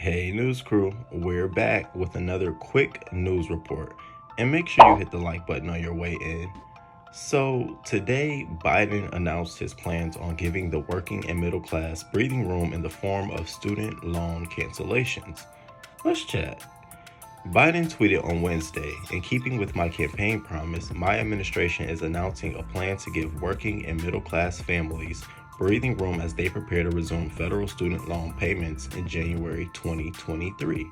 Hey news crew, we're back with another quick news report. And make sure you hit the like button on your way in. So today, Biden announced his plans on giving the working and middle class breathing room in the form of student loan cancellations. Let's chat. Biden tweeted on Wednesday, in keeping with my campaign promise, my administration is announcing a plan to give working and middle class families breathing room as they prepare to resume federal student loan payments in January 2023.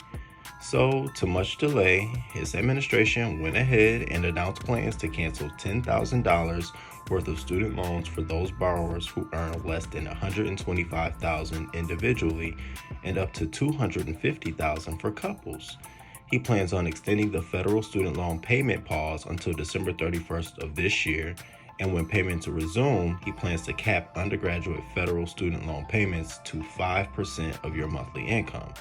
So, to much delay, his administration went ahead and announced plans to cancel $10,000 worth of student loans for those borrowers who earn less than $125,000 individually and up to $250,000 for couples. He plans on extending the federal student loan payment pause until December 31st of this year, and when payments resume, he plans to cap undergraduate federal student loan payments to 5% of your monthly income.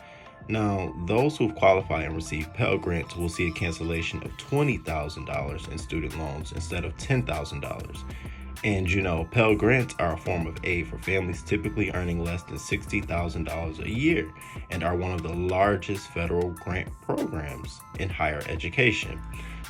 Now, those who qualify and receive Pell Grants will see a cancellation of $20,000 in student loans instead of $10,000. And Pell Grants are a form of aid for families typically earning less than $60,000 a year and are one of the largest federal grant programs in higher education.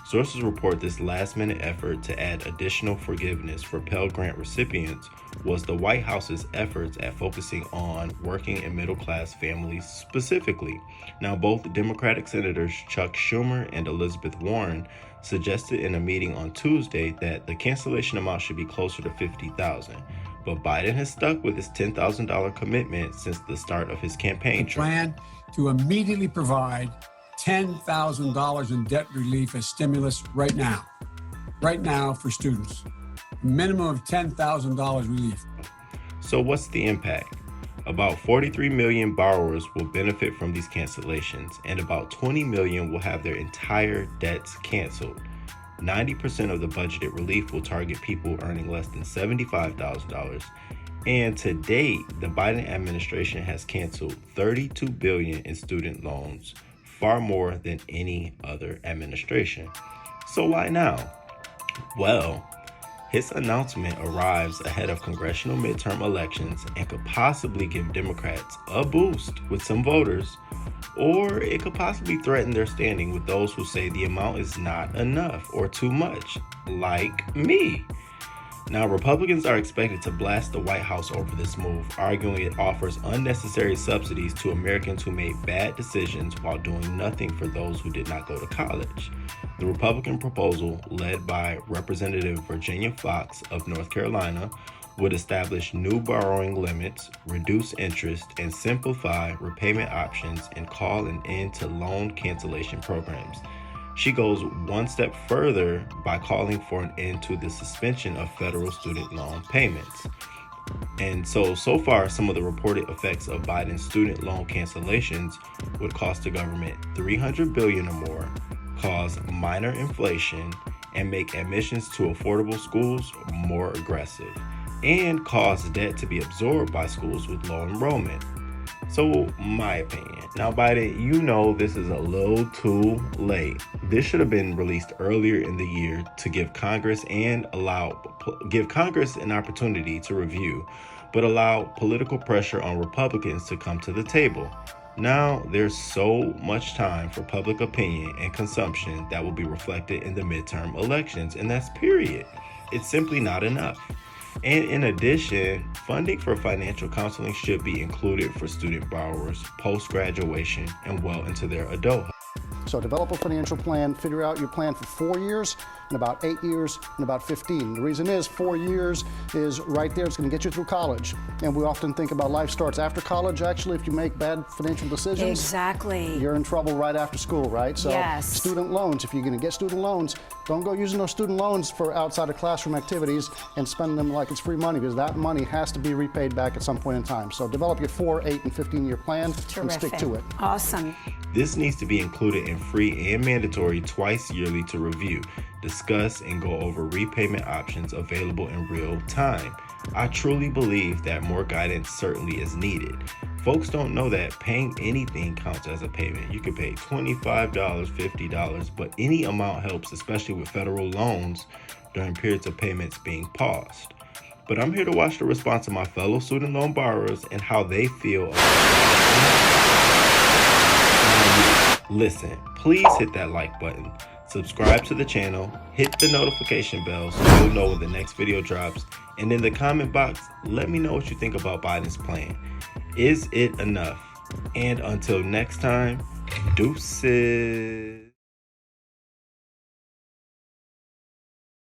Sources report this last-minute effort to add additional forgiveness for Pell Grant recipients was the White House's efforts at focusing on working and middle-class families specifically. Now, both Democratic Senators Chuck Schumer and Elizabeth Warren suggested in a meeting on Tuesday that the cancellation amount should be closer to $50,000. But Biden has stuck with his $10,000 commitment since the start of his campaign trail. Plan to immediately provide $10,000 in debt relief as stimulus right now for students. A minimum of $10,000 relief. So what's the impact? About 43 million borrowers will benefit from these cancellations, and about 20 million will have their entire debts canceled. 90% of the budgeted relief will target people earning less than $75,000. And to date, the Biden administration has canceled $32 billion in student loans, far more than any other administration. So why now? Well, his announcement arrives ahead of congressional midterm elections and could possibly give Democrats a boost with some voters, or it could possibly threaten their standing with those who say the amount is not enough or too much, like me. Now, Republicans are expected to blast the White House over this move, arguing it offers unnecessary subsidies to Americans who made bad decisions while doing nothing for those who did not go to college. The Republican proposal, led by Representative Virginia Foxx of North Carolina, would establish new borrowing limits, reduce interest, and simplify repayment options and call an end to loan cancellation programs. She goes one step further by calling for an end to the suspension of federal student loan payments. And so far, some of the reported effects of Biden's student loan cancellations would cost the government $300 billion or more, cause minor inflation, and make admissions to affordable schools more aggressive, and cause debt to be absorbed by schools with low enrollment. So, my opinion. Now, Biden, this is a little too late. This should have been released earlier in the year to give Congress an opportunity to review, but allow political pressure on Republicans to come to the table. Now, there's so much time for public opinion and consumption that will be reflected in the midterm elections, and that's period. It's simply not enough. And in addition, funding for financial counseling should be included for student borrowers post-graduation and well into their adulthood. So develop a financial plan, figure out your plan for 4 years, in about 8 years, and about 15. The reason is 4 years is right there. It's going to get you through college. And we often think about life starts after college. Actually, if you make bad financial decisions, exactly, you're in trouble right after school, right? So yes. Student loans, if you're going to get student loans, don't go using those student loans for outside of classroom activities and spend them like it's free money, because that money has to be repaid back at some point in time. So develop your 4, 8, and 15-year plan. Terrific. And stick to it. Awesome. This needs to be included in free and mandatory twice yearly to review, discuss, and go over repayment options available in real time. I truly believe that more guidance certainly is needed. Folks don't know that paying anything counts as a payment. You could pay $25, $50, but any amount helps, especially with federal loans during periods of payments being paused. But I'm here to watch the response of my fellow student loan borrowers and how they feel about Listen, please hit that like button, subscribe to the channel, hit the notification bell so you'll know when the next video drops, and in the comment box, let me know what you think about Biden's plan. Is it enough? And until next time, deuces.